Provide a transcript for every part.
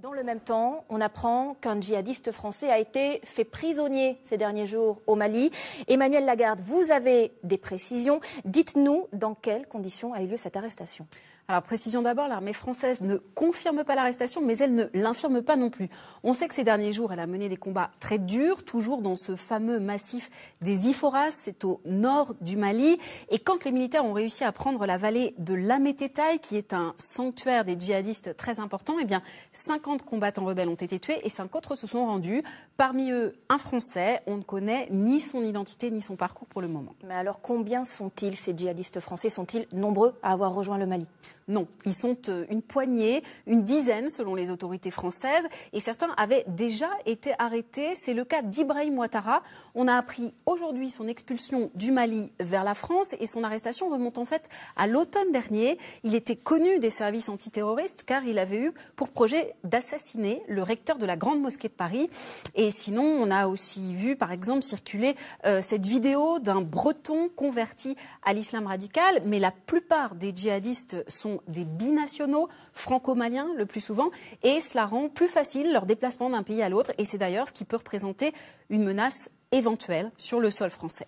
Dans le même temps, on apprend qu'un djihadiste français a été fait prisonnier ces derniers jours au Mali. Emmanuel Lagarde, vous avez des précisions. Dites-nous dans quelles conditions a eu lieu cette arrestation. Alors, précision d'abord, l'armée française ne confirme pas l'arrestation, mais elle ne l'infirme pas non plus. On sait que ces derniers jours, elle a mené des combats très durs, toujours dans ce fameux massif des Iforas, c'est au nord du Mali. Et quand les militaires ont réussi à prendre la vallée de Lamététaï, qui est un sanctuaire des djihadistes très important, eh bien, 50 combattants rebelles ont été tués et 5 autres se sont rendus. Parmi eux, un Français. On ne connaît ni son identité ni son parcours pour le moment. Mais alors, combien sont-ils, ces djihadistes français? Sont-ils nombreux à avoir rejoint le Mali? Non, ils sont une poignée, une dizaine selon les autorités françaises et certains avaient déjà été arrêtés. C'est le cas d'Ibrahim Ouattara. On a appris aujourd'hui son expulsion du Mali vers la France et son arrestation remonte en fait à l'automne dernier. Il était connu des services antiterroristes car il avait eu pour projet d'assassiner le recteur de la Grande Mosquée de Paris. Et sinon, on a aussi vu par exemple circuler cette vidéo d'un Breton converti à l'islam radical. Mais la plupart des djihadistes sont des binationaux franco-maliens le plus souvent et cela rend plus facile leur déplacement d'un pays à l'autre et c'est d'ailleurs ce qui peut représenter une menace éventuelle sur le sol français.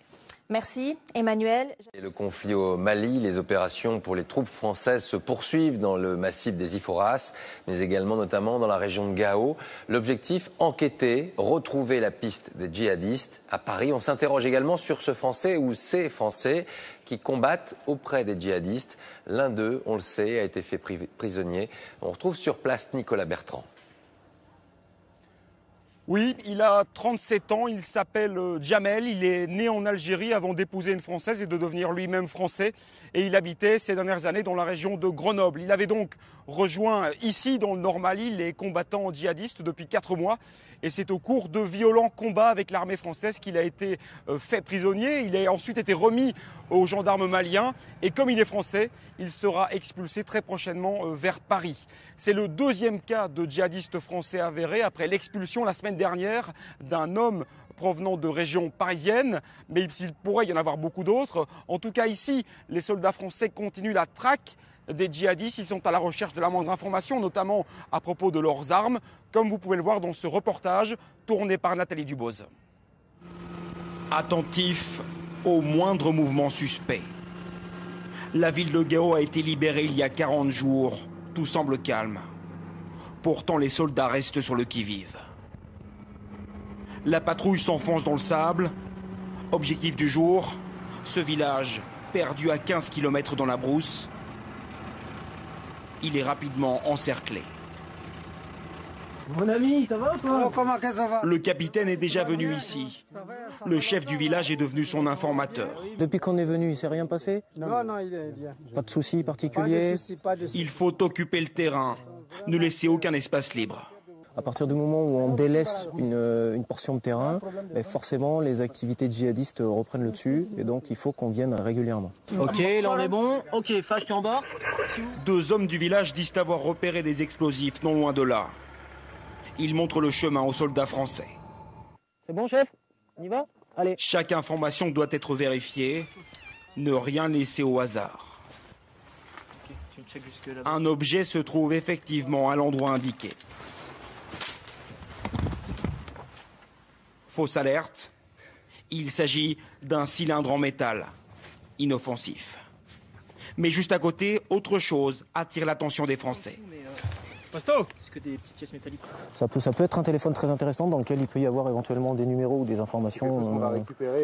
Merci Emmanuel. Et le conflit au Mali, les opérations pour les troupes françaises se poursuivent dans le massif des Iforas, mais également notamment dans la région de Gao. L'objectif, enquêter, retrouver la piste des djihadistes. À Paris, on s'interroge également sur ce Français ou ces Français qui combattent auprès des djihadistes. L'un d'eux, on le sait, a été fait prisonnier. On retrouve sur place Nicolas Bertrand. Oui, il a 37 ans, il s'appelle Djamel, il est né en Algérie avant d'épouser une Française et de devenir lui-même français. Et il habitait ces dernières années dans la région de Grenoble. Il avait donc rejoint ici, dans le Nord Mali, les combattants djihadistes depuis 4 mois. Et c'est au cours de violents combats avec l'armée française qu'il a été fait prisonnier. Il a ensuite été remis aux gendarmes maliens. Et comme il est français, il sera expulsé très prochainement vers Paris. C'est le deuxième cas de djihadiste français avéré après l'expulsion la semaine dernière d'un homme provenant de régions parisiennes, mais il pourrait y en avoir beaucoup d'autres. En tout cas ici, les soldats français continuent la traque des djihadistes. Ils sont à la recherche de la moindre information, notamment à propos de leurs armes, comme vous pouvez le voir dans ce reportage tourné par Nathalie Duboz. Attentif au moindre mouvement suspect. La ville de Gao a été libérée il y a 40 jours. Tout semble calme. Pourtant, les soldats restent sur le qui-vive. La patrouille s'enfonce dans le sable. Objectif du jour, ce village perdu à 15 km dans la brousse. Il est rapidement encerclé. Mon ami, ça va ou pas? Comment que ça va? Le capitaine est déjà venu ici. Le chef du village est devenu son informateur. Depuis qu'on est venu, il s'est rien passé? Non, il est bien. Pas de soucis particuliers? Pas de soucis. Il faut occuper le terrain, ne laisser aucun espace libre. À partir du moment où on délaisse une portion de terrain, forcément les activités djihadistes reprennent le dessus et donc il faut qu'on vienne régulièrement. Ok, là on est bon. Ok, Fage, tu embarques. 2 hommes du village disent avoir repéré des explosifs non loin de là. Ils montrent le chemin aux soldats français. C'est bon chef? On y va? Allez. Chaque information doit être vérifiée, ne rien laisser au hasard. Un objet se trouve effectivement à l'endroit indiqué. Fausse alerte, il s'agit d'un cylindre en métal, inoffensif. Mais juste à côté, autre chose attire l'attention des Français. Pasto, est-ce que des petites pièces métalliques? Ça peut être un téléphone très intéressant dans lequel il peut y avoir éventuellement des numéros ou des informations.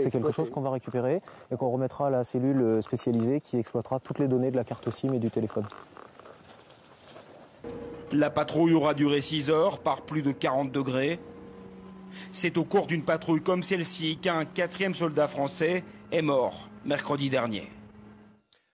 C'est quelque chose qu'on va récupérer et qu'on remettra à la cellule spécialisée qui exploitera toutes les données de la carte SIM et du téléphone. La patrouille aura duré 6 heures par plus de 40 degrés. C'est au cours d'une patrouille comme celle-ci qu'un 4e soldat français est mort mercredi dernier.